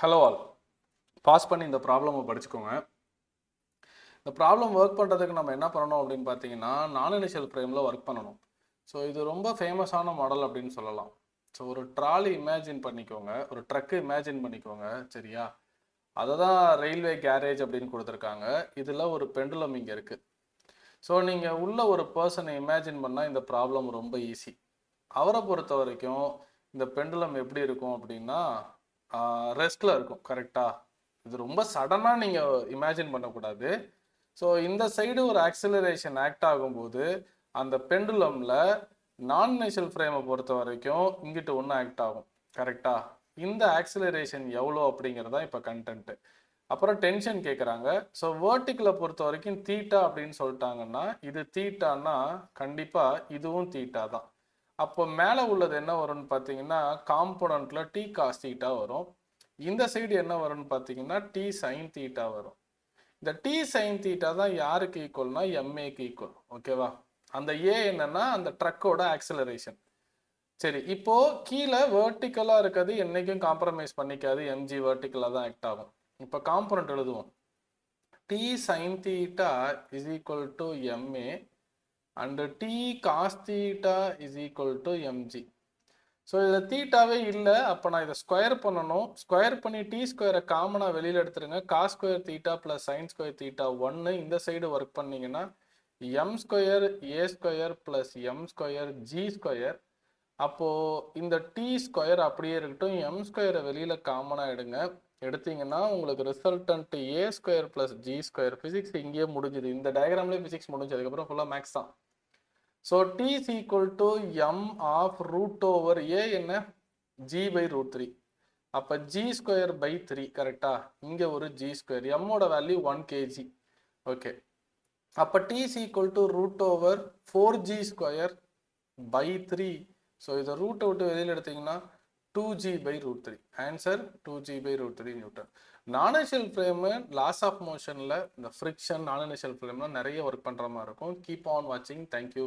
Hello all, pass பண்ணி இந்த ப்ராப்ளமை படிச்சுக்கோங்க. இந்த ப்ராப்ளம் ஒர்க் பண்ணுறதுக்கு நம்ம என்ன பண்ணணும் அப்படின்னு பார்த்தீங்கன்னா, நான் இனிஷியல் ஃப்ரேமில் ஒர்க் பண்ணணும். ஸோ இது ரொம்ப ஃபேமஸான மாடல் அப்படின்னு சொல்லலாம். ஸோ ஒரு ட்ராலி இமேஜின் பண்ணிக்கோங்க, ஒரு ட்ரக்கு இமேஜின் பண்ணிக்கோங்க, சரியா? அதை தான் ரயில்வே கேரேஜ் அப்படின்னு கொடுத்துருக்காங்க. இதில் ஒரு பெண்டுலம் இங்கே இருக்குது. ஸோ நீங்கள் உள்ள ஒரு பர்சனை இமேஜின் பண்ணால் இந்த ப்ராப்ளம் ரொம்ப ஈஸி. அவரை பொறுத்த வரைக்கும் இந்த பெண்டுலம் எப்படி இருக்கும் அப்படின்னா ரெஸ்ட்டில் இருக்கும். கரெக்டாக? இது ரொம்ப சடனாக நீங்கள் இமேஜின் பண்ணக்கூடாது. ஸோ இந்த சைடு ஒரு ஆக்சிலரேஷன் ஆக்ட் ஆகும்போது அந்த பெண்டுலமில் நான் இனிஷியல் ஃப்ரேமை பொறுத்த வரைக்கும் இங்கிட்டு ஒன்று ஆக்ட் ஆகும். கரெக்டாக? இந்த ஆக்சிலரேஷன் எவ்வளோ அப்படிங்கிறது தான் இப்போ கண்டென்ட்டு. அப்புறம் டென்ஷன் கேட்குறாங்க. ஸோ வேர்ட்டிக்கலை பொறுத்த வரைக்கும் தீட்டா அப்படின்னு சொல்லிட்டாங்கன்னா, இது தீட்டான்னா கண்டிப்பாக இதுவும் தீட்டா தான். அப்போ மேலே உள்ளது என்ன வரும்னு பார்த்தீங்கன்னா, காம்போனண்ட்டில் டி காஸ் தீட்டா வரும். இந்த சைடு என்ன வரும்னு பார்த்தீங்கன்னா, டி சைன் தீட்டா வரும். இந்த டி சைன் தீட்டா தான் யாருக்கு ஈக்குவல்னா எம்ஏக்கு ஈக்குவல். ஓகேவா? அந்த ஏ என்னன்னா அந்த ட்ரக்கோட ஆக்சிலரேஷன். சரி, இப்போ கீழே வேர்ட்டிக்கலாக இருக்கிறது என்னைக்கும் காம்ப்ரமைஸ் பண்ணிக்காது, எம்ஜி வேர்ட்டிக்கலாக தான் ஆக்ட் ஆகும். இப்போ காம்போனண்ட் எழுதுவோம். T sine theta is equal to MA and T cos theta is equal to MG. So இதில் தீட்டாவே இல்லை. அப்போ நான் இதை ஸ்கொயர் பண்ணணும். ஸ்கொயர் பண்ணி டி ஸ்கொயரை காமனாக வெளியில் எடுத்துருங்க. Cos square theta plus sine square theta 1. இந்த சைடு ஒர்க் பண்ணிங்கன்னா m square a square plus m square g square. அப்போது இந்த டி ஸ்கொயர் அப்படியே இருக்கட்டும். எம் ஸ்கொயரை வெளியில் காமனாக எடுங்க. எடுத்தீங்கன்னா உங்களுக்கு resultant a square plus g square. Physics இங்கேயே முடிஞ்சுது. இந்த டயக்ராம்லேயே ஃபிசிக்ஸ் முடிஞ்சு. அதுக்கப்புறம் ஃபுல்லாக மேக்ஸ் தான். So t is equal to m of root over a என்ன g by root 3. அப்போ g square by 3. கரெக்டா? இங்கே ஒரு g square. m ஓட வேல்யூ 1 kg. ஓகே, அப்போ t is equal to root over 4g square by 3. So இதை ரூட்டை விட்டு வெளியில் எடுத்தீங்கன்னா 2g by root 3. Answer 2g by root 3 Newton. நான் இனிஷியல் ஃப்ரேமு லாஸ் ஆஃப் மோஷனில் இந்த ஃப்ரிக்ஷன் நான் இனிஷியல் ஃப்ரேமில் நிறைய ஒர்க் பண்ணுற மாதிரி இருக்கும். கீப் ஆன் வாட்சிங். தேங்க்யூ.